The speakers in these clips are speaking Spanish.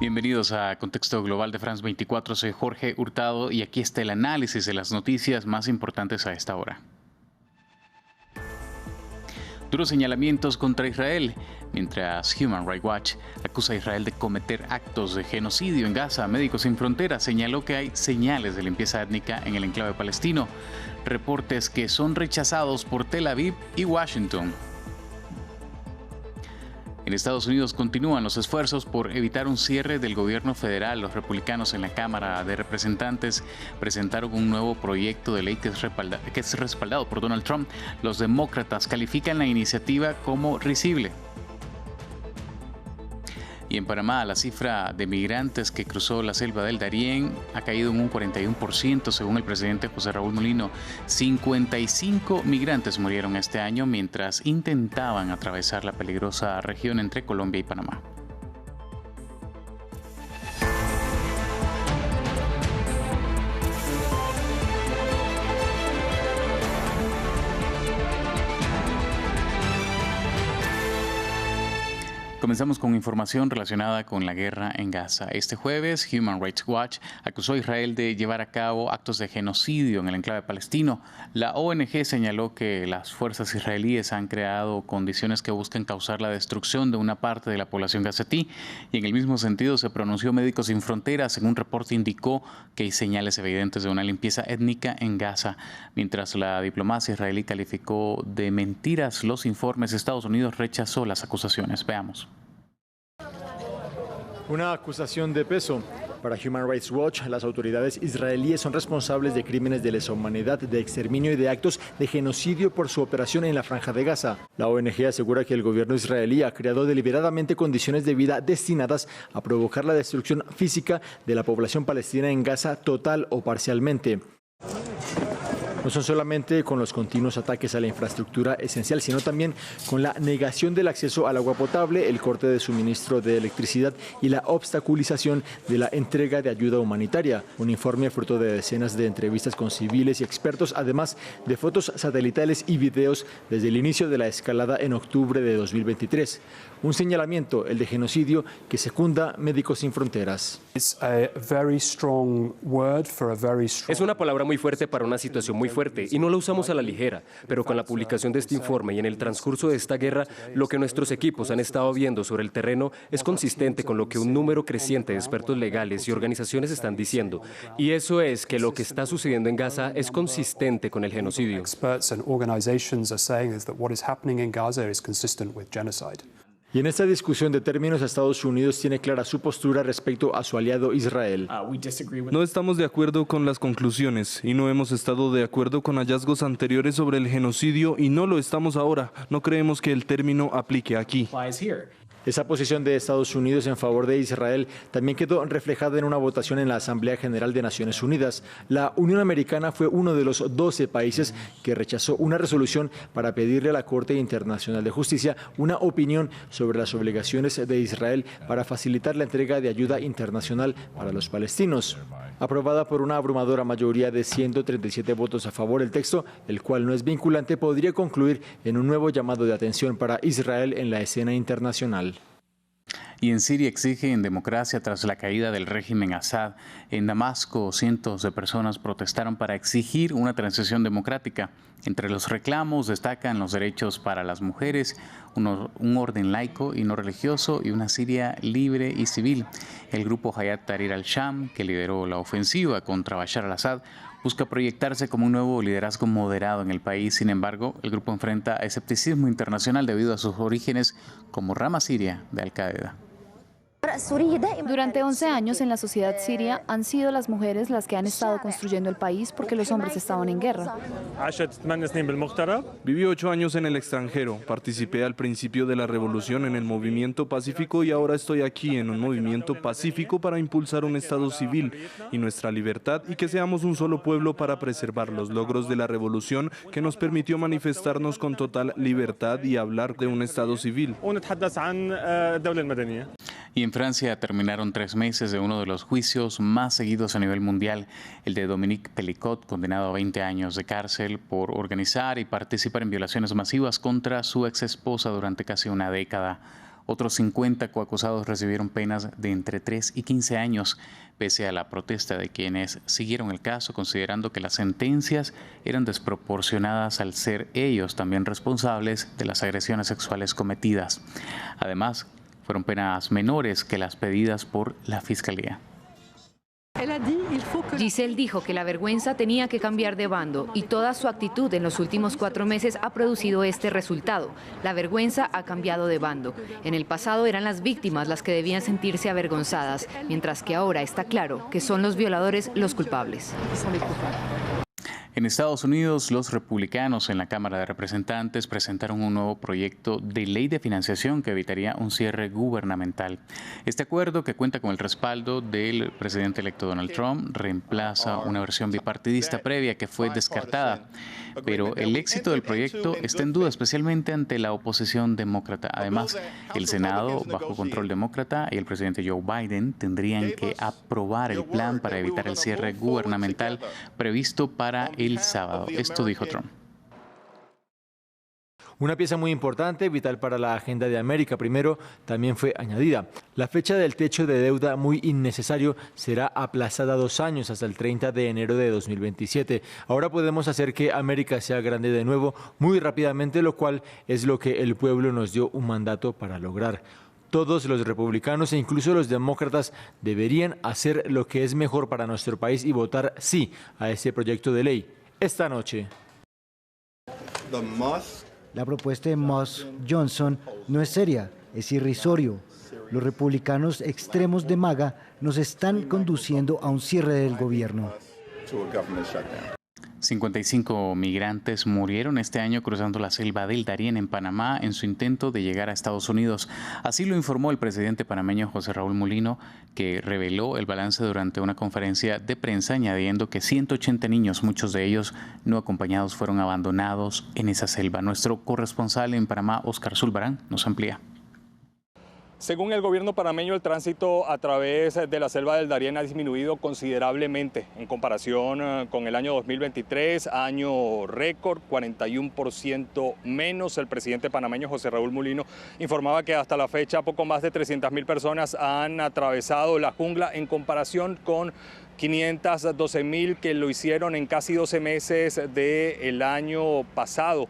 Bienvenidos a Contexto Global de France 24. Soy Jorge Hurtado y aquí está el análisis de las noticias más importantes a esta hora. Duros señalamientos contra Israel, mientras Human Rights Watch acusa a Israel de cometer actos de genocidio en Gaza. Médicos Sin Fronteras señaló que hay señales de limpieza étnica en el enclave palestino. Reportes que son rechazados por Tel Aviv y Washington. En Estados Unidos continúan los esfuerzos por evitar un cierre del gobierno federal. Los republicanos en la Cámara de Representantes presentaron un nuevo proyecto de ley que es respaldado por Donald Trump. Los demócratas califican la iniciativa como risible. Y en Panamá, la cifra de migrantes que cruzó la selva del Darién ha caído en un 41%, según el presidente José Raúl Mulino. 55 migrantes murieron este año mientras intentaban atravesar la peligrosa región entre Colombia y Panamá. Comenzamos con información relacionada con la guerra en Gaza. Este jueves, Human Rights Watch acusó a Israel de llevar a cabo actos de genocidio en el enclave palestino. La ONG señaló que las fuerzas israelíes han creado condiciones que buscan causar la destrucción de una parte de la población gazatí, y en el mismo sentido se pronunció Médicos Sin Fronteras. En un reporte indicó que hay señales evidentes de una limpieza étnica en Gaza. Mientras la diplomacia israelí calificó de mentiras los informes, Estados Unidos rechazó las acusaciones. Veamos. Una acusación de peso. Para Human Rights Watch, las autoridades israelíes son responsables de crímenes de lesa humanidad, de exterminio y de actos de genocidio por su operación en la Franja de Gaza. La ONG asegura que el gobierno israelí ha creado deliberadamente condiciones de vida destinadas a provocar la destrucción física de la población palestina en Gaza total o parcialmente. No son solamente con los continuos ataques a la infraestructura esencial, sino también con la negación del acceso al agua potable, el corte de suministro de electricidad y la obstaculización de la entrega de ayuda humanitaria. Un informe fruto de decenas de entrevistas con civiles y expertos, además de fotos satelitales y videos desde el inicio de la escalada en octubre de 2023. Un señalamiento, el de genocidio, que secunda Médicos Sin Fronteras. Es una palabra muy fuerte para una situación muy fuerte y no la usamos a la ligera, pero con la publicación de este informe y en el transcurso de esta guerra, lo que nuestros equipos han estado viendo sobre el terreno es consistente con lo que un número creciente de expertos legales y organizaciones están diciendo, y eso es que lo que está sucediendo en Gaza es consistente con el genocidio. Y en esta discusión de términos, Estados Unidos tiene clara su postura respecto a su aliado Israel. No estamos de acuerdo con las conclusiones y no hemos estado de acuerdo con hallazgos anteriores sobre el genocidio y no lo estamos ahora. No creemos que el término aplique aquí. Esa posición de Estados Unidos en favor de Israel también quedó reflejada en una votación en la Asamblea General de Naciones Unidas. La Unión Americana fue uno de los 12 países que rechazó una resolución para pedirle a la Corte Internacional de Justicia una opinión sobre las obligaciones de Israel para facilitar la entrega de ayuda internacional para los palestinos. Aprobada por una abrumadora mayoría de 137 votos a favor, el texto, el cual no es vinculante, podría concluir en un nuevo llamado de atención para Israel en la escena internacional. Y en Siria exigen democracia tras la caída del régimen Assad. En Damasco, cientos de personas protestaron para exigir una transición democrática. Entre los reclamos destacan los derechos para las mujeres, un orden laico y no religioso y una Siria libre y civil. El grupo Hayat Tahrir al-Sham, que lideró la ofensiva contra Bashar al-Assad, busca proyectarse como un nuevo liderazgo moderado en el país. Sin embargo, el grupo enfrenta escepticismo internacional debido a sus orígenes como rama siria de Al-Qaeda. Durante 11 años en la sociedad siria han sido las mujeres las que han estado construyendo el país porque los hombres estaban en guerra. Viví 8 años en el extranjero, participé al principio de la revolución en el movimiento pacífico y ahora estoy aquí en un movimiento pacífico para impulsar un Estado civil y nuestra libertad y que seamos un solo pueblo para preservar los logros de la revolución que nos permitió manifestarnos con total libertad y hablar de un Estado civil. Y en Francia terminaron 3 meses de uno de los juicios más seguidos a nivel mundial, el de Dominique Pelicot, condenado a 20 años de cárcel por organizar y participar en violaciones masivas contra su exesposa durante casi una década. Otros 50 coacusados recibieron penas de entre 3 y 15 años, pese a la protesta de quienes siguieron el caso, considerando que las sentencias eran desproporcionadas al ser ellos también responsables de las agresiones sexuales cometidas. Además, fueron penas menores que las pedidas por la Fiscalía. Giselle dijo que la vergüenza tenía que cambiar de bando y toda su actitud en los últimos 4 meses ha producido este resultado. La vergüenza ha cambiado de bando. En el pasado eran las víctimas las que debían sentirse avergonzadas, mientras que ahora está claro que son los violadores los culpables. En Estados Unidos, los republicanos en la Cámara de Representantes presentaron un nuevo proyecto de ley de financiación que evitaría un cierre gubernamental. Este acuerdo, que cuenta con el respaldo del presidente electo Donald Trump, reemplaza una versión bipartidista previa que fue descartada. Pero el éxito del proyecto está en duda, especialmente ante la oposición demócrata. Además, el Senado, bajo control demócrata, y el presidente Joe Biden tendrían que aprobar el plan para evitar el cierre gubernamental previsto para el sábado. Esto dijo Trump. Una pieza muy importante, vital para la agenda de América Primero, también fue añadida. La fecha del techo de deuda, muy innecesario, será aplazada 2 años hasta el 30 de enero de 2027. Ahora podemos hacer que América sea grande de nuevo muy rápidamente, lo cual es lo que el pueblo nos dio un mandato para lograr. Todos los republicanos e incluso los demócratas deberían hacer lo que es mejor para nuestro país y votar sí a este proyecto de ley esta noche. La propuesta de Musk-Johnson no es seria, es irrisorio. Los republicanos extremos de MAGA nos están conduciendo a un cierre del gobierno. 55 migrantes murieron este año cruzando la selva del Darién en Panamá en su intento de llegar a Estados Unidos. Así lo informó el presidente panameño José Raúl Mulino, que reveló el balance durante una conferencia de prensa, añadiendo que 180 niños, muchos de ellos no acompañados, fueron abandonados en esa selva. Nuestro corresponsal en Panamá, Oscar Zulbarán, nos amplía. Según el gobierno panameño, el tránsito a través de la selva del Darién ha disminuido considerablemente en comparación con el año 2023, año récord, 41% menos. El presidente panameño José Raúl Mulino informaba que hasta la fecha poco más de 300.000 personas han atravesado la jungla en comparación con 512.000 que lo hicieron en casi 12 meses del año pasado.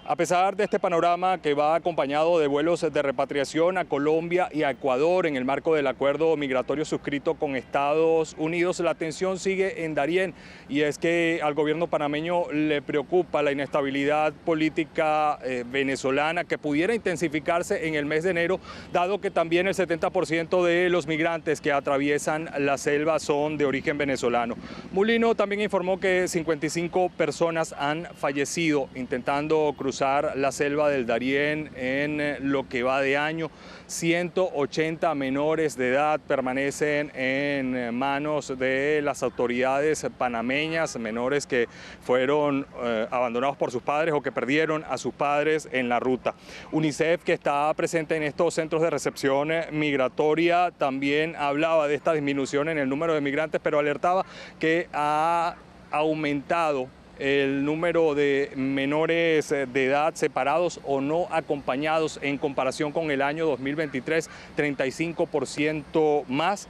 A pesar de este panorama que va acompañado de vuelos de repatriación a Colombia y a Ecuador en el marco del acuerdo migratorio suscrito con Estados Unidos, la tensión sigue en Darién, y es que al gobierno panameño le preocupa la inestabilidad política venezolana que pudiera intensificarse en el mes de enero, dado que también el 70% de los migrantes que atraviesan la selva son de origen venezolano. Mulino también informó que 55 personas han fallecido intentando cruzar la selva del Darién en lo que va de año. 180 menores de edad permanecen en manos de las autoridades panameñas, menores que fueron abandonados por sus padres o que perdieron a sus padres en la ruta. UNICEF, que está presente en estos centros de recepción migratoria, también hablaba de esta disminución en el número de migrantes, pero alertaba que ha aumentado el número de menores de edad separados o no acompañados en comparación con el año 2023, 35% más.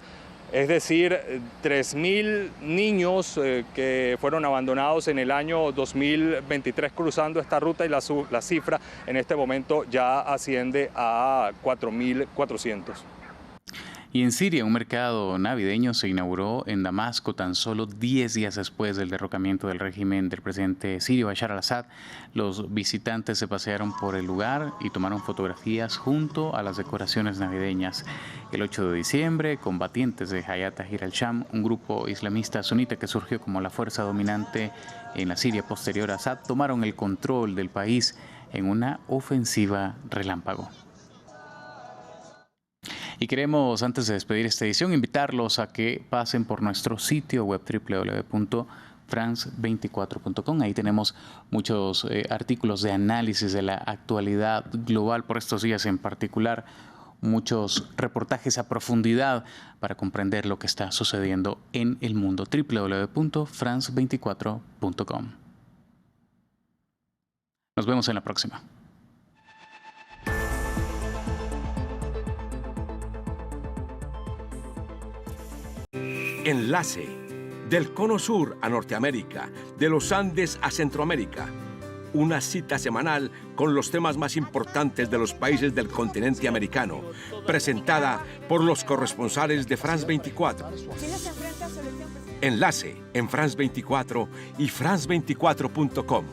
Es decir, 3.000 niños que fueron abandonados en el año 2023 cruzando esta ruta, y la cifra en este momento ya asciende a 4.400. Y en Siria, un mercado navideño se inauguró en Damasco tan solo 10 días después del derrocamiento del régimen del presidente sirio Bashar al-Assad. Los visitantes se pasearon por el lugar y tomaron fotografías junto a las decoraciones navideñas. El 8 de diciembre, combatientes de Hayat Tahrir al-Sham, un grupo islamista sunita que surgió como la fuerza dominante en la Siria posterior a Assad, tomaron el control del país en una ofensiva relámpago. Y queremos, antes de despedir esta edición, invitarlos a que pasen por nuestro sitio web www.france24.com. Ahí tenemos muchos artículos de análisis de la actualidad global por estos días, en particular muchos reportajes a profundidad para comprender lo que está sucediendo en el mundo. www.france24.com. Nos vemos en la próxima. Enlace. Del Cono Sur a Norteamérica, de los Andes a Centroamérica. Una cita semanal con los temas más importantes de los países del continente americano, presentada por los corresponsales de France 24. Enlace en France 24 y France24.com.